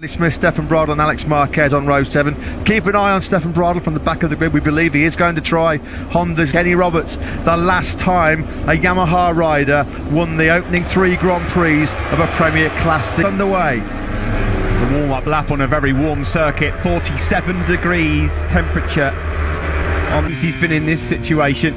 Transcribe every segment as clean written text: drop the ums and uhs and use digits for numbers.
Smith, Stefan Bradl and Alex Marquez on row 7. Keep an eye on Stefan Bradl from the back of the grid. We believe he is going to try Honda's Kenny Roberts. The last time a Yamaha rider won the opening 3 Grand Prix of a Premier Classic. Underway. The warm-up lap on a very warm circuit, 47 degrees temperature. He's been in this situation.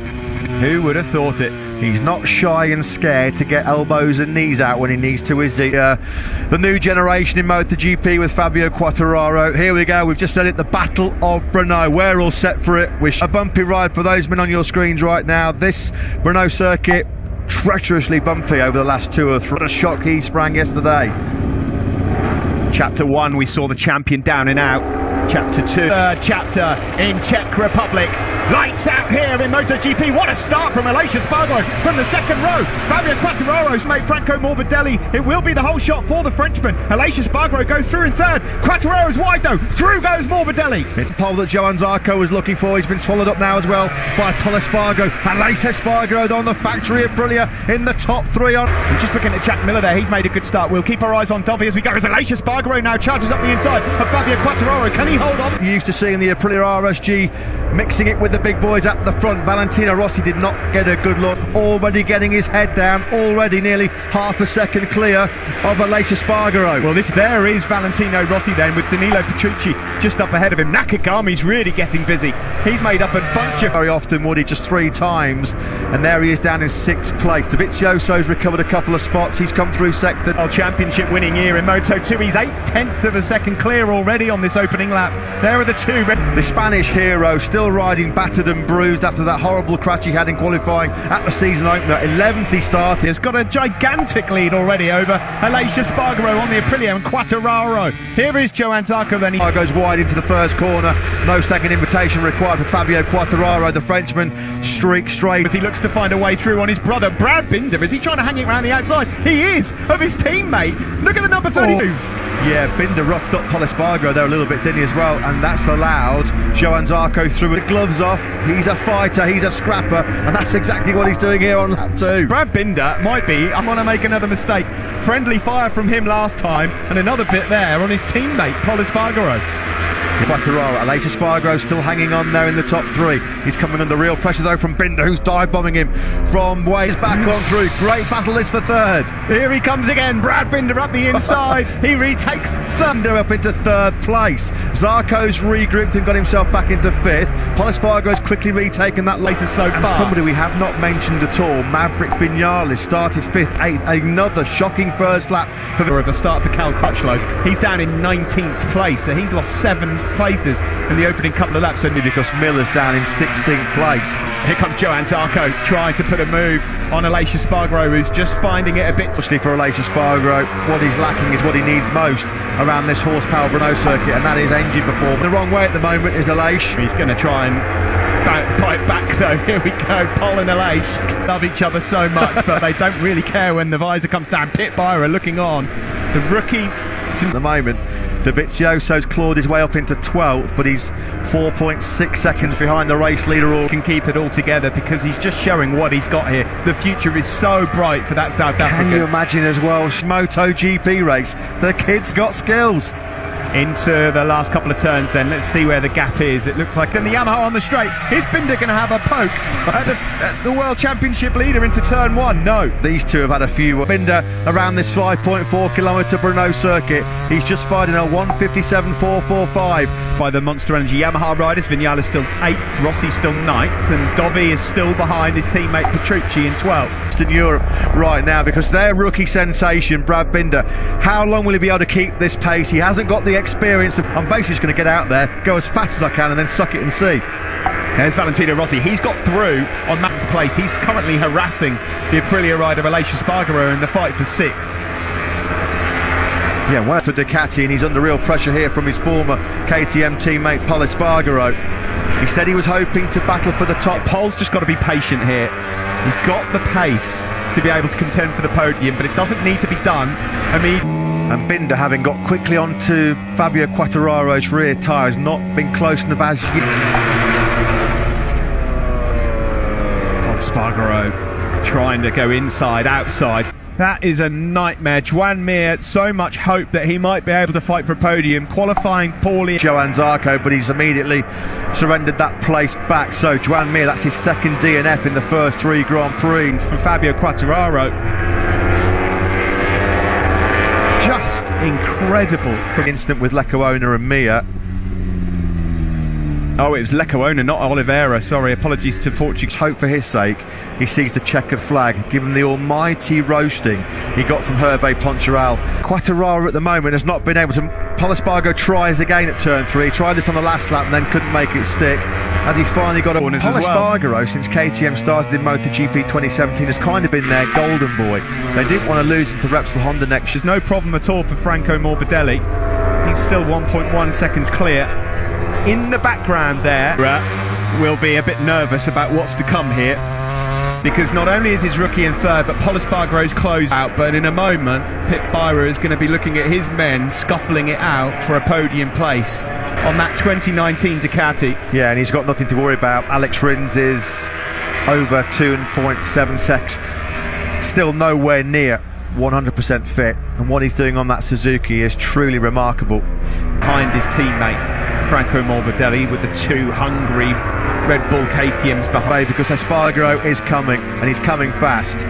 Who would have thought it? He's not shy and scared to get elbows and knees out when he needs to, is he? The new generation in MotoGP with Fabio Quartararo. Here we go, we've just said it, the Battle of Brno. We're all set for it. Wish a bumpy ride for those men on your screens right now. This Brno circuit, treacherously bumpy over the last 2 or 3. What a shock he sprang yesterday. Chapter 1, we saw the champion down and out. Chapter 2, third chapter in Czech Republic. Lights out here in MotoGP. What a start from Aleix Espargaro from the second row. Fabio Quartararo's mate Franco Morbidelli. It will be the whole shot for the Frenchman. Aleix Espargaro goes through in third. Quartararo's wide though. Through goes Morbidelli. It's a pole that Johann Zarco was looking for. He's been swallowed up now as well by Pol Espargaro. Aleix Espargaro on the factory of Aprilia in the top 3 on. And just looking at Jack Miller there, he's made a good start. We'll keep our eyes on Dobby as we go. As Aleix Espargaro now charges up the inside of Fabio Quartararo. Can he hold on? Used to seeing the Aprilia RSG mixing it with the big boys at the front. Valentino Rossi did not get a good look. Already getting his head down. Already nearly half a second clear of Aleix Espargaro. Well, there is Valentino Rossi then with Danilo Petrucci just up ahead of him. Nakagami's really getting busy. He's made up a bunch of... Very often, Woody, just 3 times. And there he is down in 6th place. Dovizioso's recovered a couple of spots. He's come through second. World Championship winning year in Moto2. He's 8/10 of a second clear already on this opening lap. There are the 2. The Spanish hero still riding battered and bruised after that horrible crash he had in qualifying at the season opener. 11th he started. He's got a gigantic lead already over Aleix Espargaro on the Aprilia and Quartararo. Here is Johann Zarco then. He goes wide into the first corner. No second invitation required for Fabio Quartararo. The Frenchman streaks straight as he looks to find a way through on his brother Brad Binder. Is he trying to hang it around the outside? He is, of his teammate. Look at the number 32. Yeah, Binder roughed up Pol Espargaro there a little bit, didn't he, as well? And that's allowed Johann Zarco through with the gloves off. He's a fighter, he's a scrapper, and that's exactly what he's doing here on lap 2. Brad Binder might be, I'm going to make another mistake. Friendly fire from him last time, and another bit there on his teammate, Pol Espargaro. Quartararo, Aleix Espargaro still hanging on there in the top 3. He's coming under real pressure though from Binder, who's dive bombing him from ways back on through. Great battle this for 3rd. Here he comes again, Brad Binder up the inside. He retakes Thunder up into 3rd place. Zarco's regrouped and got himself back into 5th. Pol Espargaro's quickly retaken that later so far. Somebody we have not mentioned at all, Maverick Vinales, started 5th, 8th. Another shocking first lap for the start for Cal Crutchlow. He's down in 19th place, so he's lost 7 places in the opening couple of laps, only because Miller's down in 16th place. Here comes Johann Zarco trying to put a move on Aleix Espargaro, who's just finding it a bit. Especially for Aleix Espargaro, what he's lacking is what he needs most around this horsepower Brno circuit, and that is engine performance. The wrong way at the moment is Aleix. He's going to try and bite back though. Here we go, Pol and Aleix love each other so much, but they don't really care when the visor comes down. Pit Byra looking on. The rookie at the moment. Dovizioso's clawed his way up into 12th, but he's 4.6 seconds behind the race leader. All can keep it all together because he's just showing what he's got here. The future is so bright for that South African. Can you imagine as well, MotoGP race? The kid's got skills. Into the last couple of turns then, let's see where the gap is. It looks like then the Yamaha on the straight. Is Binder going to have a poke at the World Championship leader into turn 1? No. These two have had a few. Binder around this 5.4 kilometre Brno circuit. He's just fighting a 1:57.445. By the Monster Energy Yamaha riders, Vinales still 8th, Rossi still 9th, and Dovi is still behind his teammate Petrucci in 12th. In Europe right now because their rookie sensation, Brad Binder, how long will he be able to keep this pace? He hasn't got the experience. I'm basically just going to get out there, go as fast as I can and then suck it and see. There's Valentino Rossi. He's got through on that place. He's currently harassing the Aprilia rider Aleix Espargaro in the fight for 6th. Yeah, well, to Ducati, and he's under real pressure here from his former KTM teammate Pol Espargaro. He said he was hoping to battle for the top. Pol's just got to be patient here. He's got the pace to be able to contend for the podium, but it doesn't need to be done. And Binder, having got quickly onto Fabio Quartararo's rear tyre, has not been close enough as yet. Espargaro trying to go inside, outside. That is a nightmare. Joan Mir, so much hope that he might be able to fight for a podium. Qualifying poorly. Johan Zarco, but he's immediately surrendered that place back. So Joan Mir, that's his second DNF in the first 3 Grand Prix. For Fabio Quartararo. Just incredible. From incident with Lecuona and Mir. Oh, it was Lecuona, not Oliveira. Sorry, apologies to Portugal. Hope for his sake he sees the checkered flag, given the almighty roasting he got from Hervé Poncharal. Quartararo at the moment has not been able to. Pol Espargaro tries again at turn 3, tried this on the last lap and then couldn't make it stick, as he finally got a Pol Espargaro, since KTM started in MotoGP 2017, has kind of been their golden boy. They didn't want to lose him to Repsol Honda next year. There's no problem at all for Franco Morbidelli. He's still 1.1 seconds clear. In the background there, will be a bit nervous about what's to come here, because not only is his rookie in third, but Pol Espargaro's closed out, but in a moment Pit Byra is going to be looking at his men scuffling it out for a podium place on that 2019 Ducati. Yeah, and he's got nothing to worry about. Alex Rins is over 2.7 seconds, still nowhere near 100% fit, and what he's doing on that Suzuki is truly remarkable. Behind his teammate Franco Morbidelli with the 2 hungry Red Bull KTMs behind, because Espargaro is coming, and he's coming fast.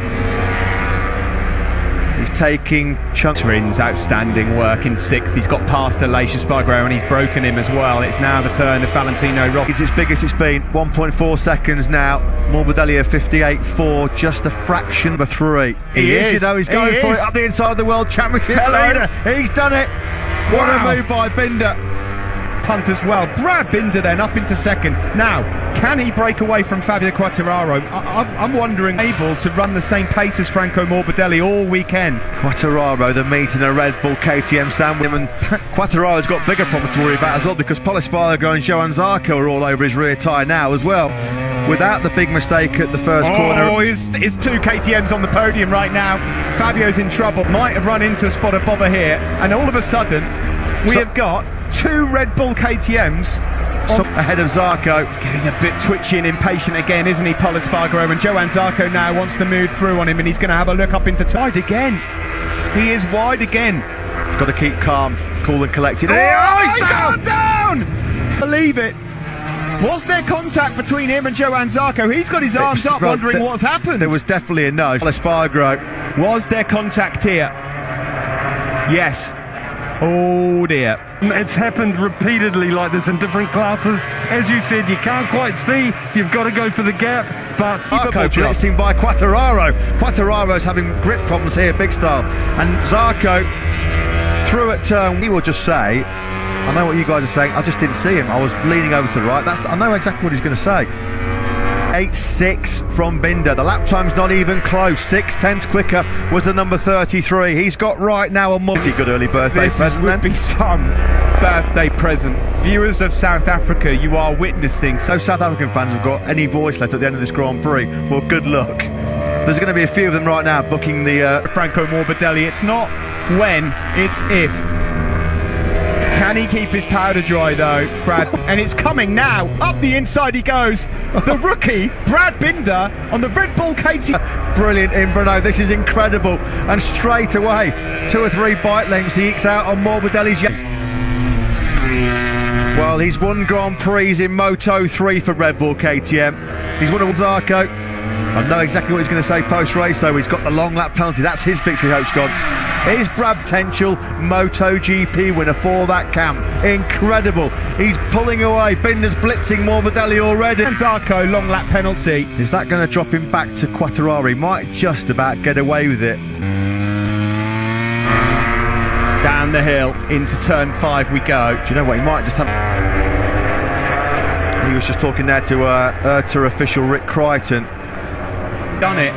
He's taking chunks. Rins, outstanding work in 6th. He's got past Aleix Espargaro and he's broken him as well. It's now the turn of Valentino Rossi. It's as big as it's been, 1.4 seconds now. Morbidelli at 58.4, just a fraction of a 3. He is, you know, he's going for it up the inside of the World Championship leader. He's done it. What a move by Binder. Punt as well. Brad Binder then up into 2nd. Now, can he break away from Fabio Quartararo? I'm wondering, able to run the same pace as Franco Morbidelli all weekend. Quartararo, the meat in a Red Bull KTM sandwich, and Quartararo's got bigger problems to worry about as well, because Pol Espargaro and Johan Zarco are all over his rear tyre now as well, without the big mistake at the first corner. Oh, his 2 KTMs on the podium right now. Fabio's in trouble, might have run into a spot of bother here, and all of a sudden we have got 2 Red Bull KTMs ahead of Zarco. He's getting a bit twitchy and impatient again, isn't he, Pol Espargaro? And Johan Zarco now wants to move through on him, and he's going to have a look up into wide again. He is wide again. He's got to keep calm, cool and collected. Oh, he's gone down! Believe it. Was there contact between him and Johan Zarco? He's got his arms up, wondering what's happened. There was definitely a no. Pol Espargaro. Was there contact here? Yes. Oh dear. It's happened repeatedly like this in different classes. As you said, you can't quite see. You've got to go for the gap. But Zarco blitzing by Quartararo. Quartararo's having grip problems here, big style. And Zarco through at turn. He will just say, I know what you guys are saying, I just didn't see him. I was leaning over to the right. I know exactly what he's going to say. 8.6 from Binder. The lap time's not even close. 6/10 quicker was the number 33. He's got right now a good early birthday present. This would be some birthday present. Viewers of South Africa, you are witnessing. So South African fans have got any voice left at the end of this Grand Prix, well, good luck. There's going to be a few of them right now booking the Franco Morbidelli. It's not when, it's if. Can he keep his powder dry though, Brad? And it's coming now. Up the inside he goes. The rookie, Brad Binder, on the Red Bull KTM. Brilliant in Brno. This is incredible. And straight away, 2 or 3 bike lengths he ekes out on Morbidelli's. Well, he's won Grand Prix in Moto 3 for Red Bull KTM. He's won a Zarco. I know exactly what he's going to say post-race, though. He's got the long lap penalty. That's his victory hopes gone. Here's Brad Tenchel, MotoGP winner for that camp. Incredible. He's pulling away. Binder's blitzing Morbidelli already. And Zarco, long lap penalty. Is that going to drop him back to Quartararo? He might just about get away with it. Down the hill into turn 5 we go. Do you know what? He might just have... He was just talking there to IRTA official Rick Crichton. Done it.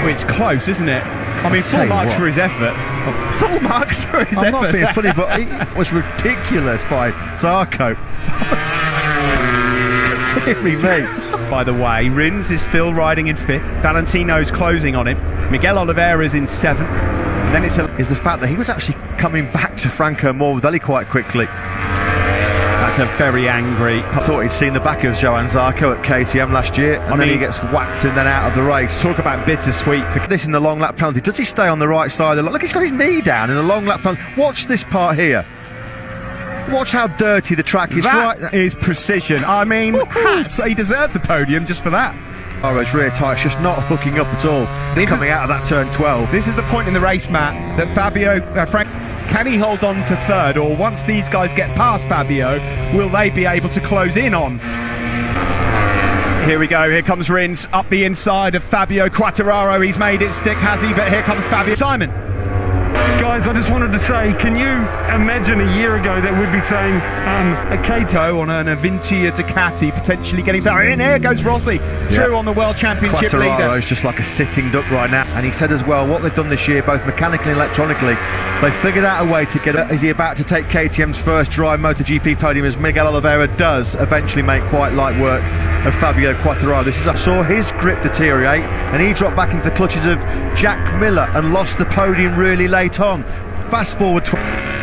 Well, it's close, isn't it? I mean, full marks for his effort. Full marks for his effort. I'm not being funny, but it was ridiculous by Zarco. Deary me. By the way, Rins is still riding in 5th. Valentino's closing on him. Miguel Oliveira's in 7th. And then is the fact that he was actually coming back to Franco Morbidelli quite quickly. That's a very angry. I thought he'd seen the back of Johann Zarco at KTM last year, and then he gets whacked and then out of the race. Talk about bittersweet. This in the long lap penalty. Does he stay on the right side of the... Look, he's got his knee down in the long lap penalty. Watch this part here. Watch how dirty the track is. That is precision. I mean, so he deserves the podium just for that. Quartararo's rear tyre's just not hooking up at all. Coming out of that turn 12. This is the point in the race, Matt, that Fabio, Frank, can he hold on to third, or once these guys get past Fabio, will they be able to close in on? Here we go, here comes Rins up the inside of Fabio Quartararo. He's made it stick, has he? But here comes Fabio. Simon. Guys, I just wanted to say, can you imagine a year ago that we'd be saying a CEKO on an Avintia Ducati potentially getting... in here goes Rossi through on the World Championship leader. Quartararo's just like a sitting duck right now. And he said as well, what they've done this year, both mechanically and electronically, they've figured out a way to get it. Is he about to take KTM's first dry MotoGP podium as Miguel Oliveira does eventually make quite light work of Fabio Quartararo? I saw his grip deteriorate and he dropped back into the clutches of Jack Miller and lost the podium really late on. Fast forward,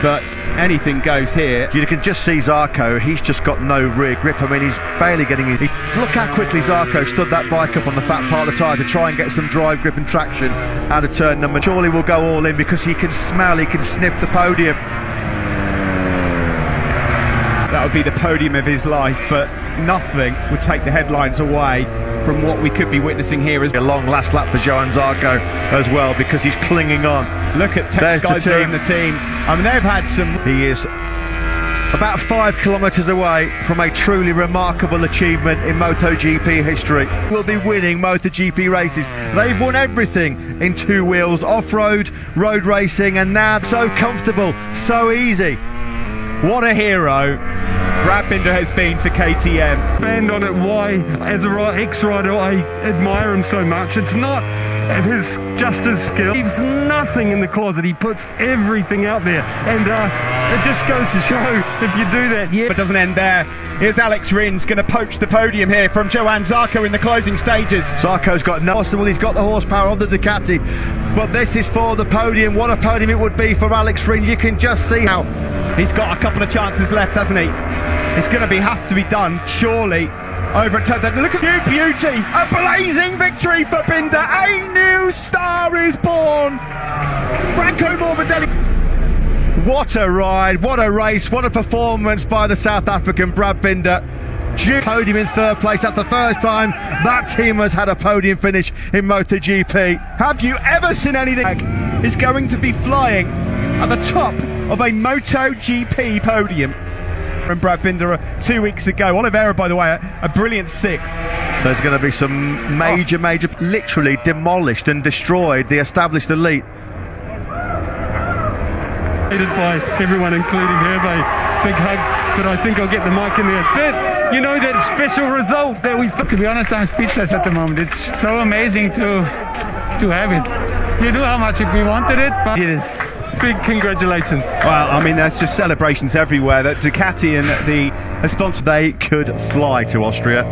but anything goes here. You can just see Zarco, he's just got no rear grip. I mean, he's barely getting his... Look how quickly Zarco stood that bike up on the fat part of the tyre to try and get some drive grip and traction out of turn number. Surely will go all in because he can smell, he can sniff the podium. That would be the podium of his life, but nothing would take the headlines away from what we could be witnessing here. As a long last lap for Johann Zarco as well, because he's clinging on. Look at Tech Sky being the team. I mean, they've had some... He is about 5 kilometres away from a truly remarkable achievement in MotoGP history. We'll be winning MotoGP races. They've won everything in two wheels, off-road, road racing, and now so comfortable, so easy. What a hero Brad Binder has been for KTM. Band on it, why, as a ex-rider, I admire him so much. It's not just his skill. He leaves nothing in the closet. He puts everything out there. And it just goes to show, if you do that, yeah. But it doesn't end there. Here's Alex Rins going to poach the podium here from Johann Zarco in the closing stages. Zarco's got no possible, he's got the horsepower of the Ducati, but this is for the podium. What a podium it would be for Alex Rins. You can just see how he's got a couple of chances left, hasn't he? It's going to have to be done, surely. Over at turn. Look at you, beauty! A blazing victory for Binder. A new star is born. Franco Morbidelli. What a ride! What a race! What a performance by the South African Brad Binder. Podium in third place. That's the first time that team has had a podium finish in MotoGP. Have you ever seen anything? Is going to be flying at the top of a MotoGP podium. From Brad Binder 2 weeks ago. Oliveira, by the way, a brilliant 6th. There's going to be some major, literally demolished and destroyed the established elite. By everyone, including Hervé. Big hugs, but I think I'll get the mic in there. But you know, that special result that we... To be honest, I'm speechless at the moment. It's so amazing to have it. You knew how much we wanted it, but it is. Big congratulations. Well, I mean, there's just celebrations everywhere. That Ducati and the sponsor, they could fly to Austria.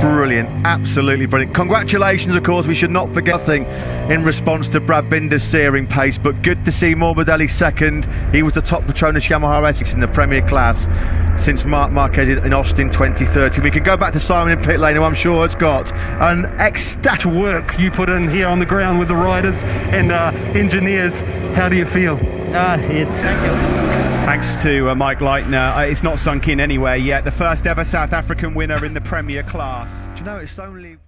Brilliant, absolutely brilliant. Congratulations, of course, we should not forget nothing in response to Brad Binder's searing pace, but good to see Morbidelli second. He was the top Petronas Yamaha Essex in the Premier class since Marc Marquez in Austin 2013. We can go back to Simon in pit lane, who I'm sure has got an ecstatic work you put in here on the ground with the riders and engineers. How do you feel? Thanks to Mike Leitner. It's not sunk in anywhere yet. The first ever South African winner in the Premier class. Do you know, it's only...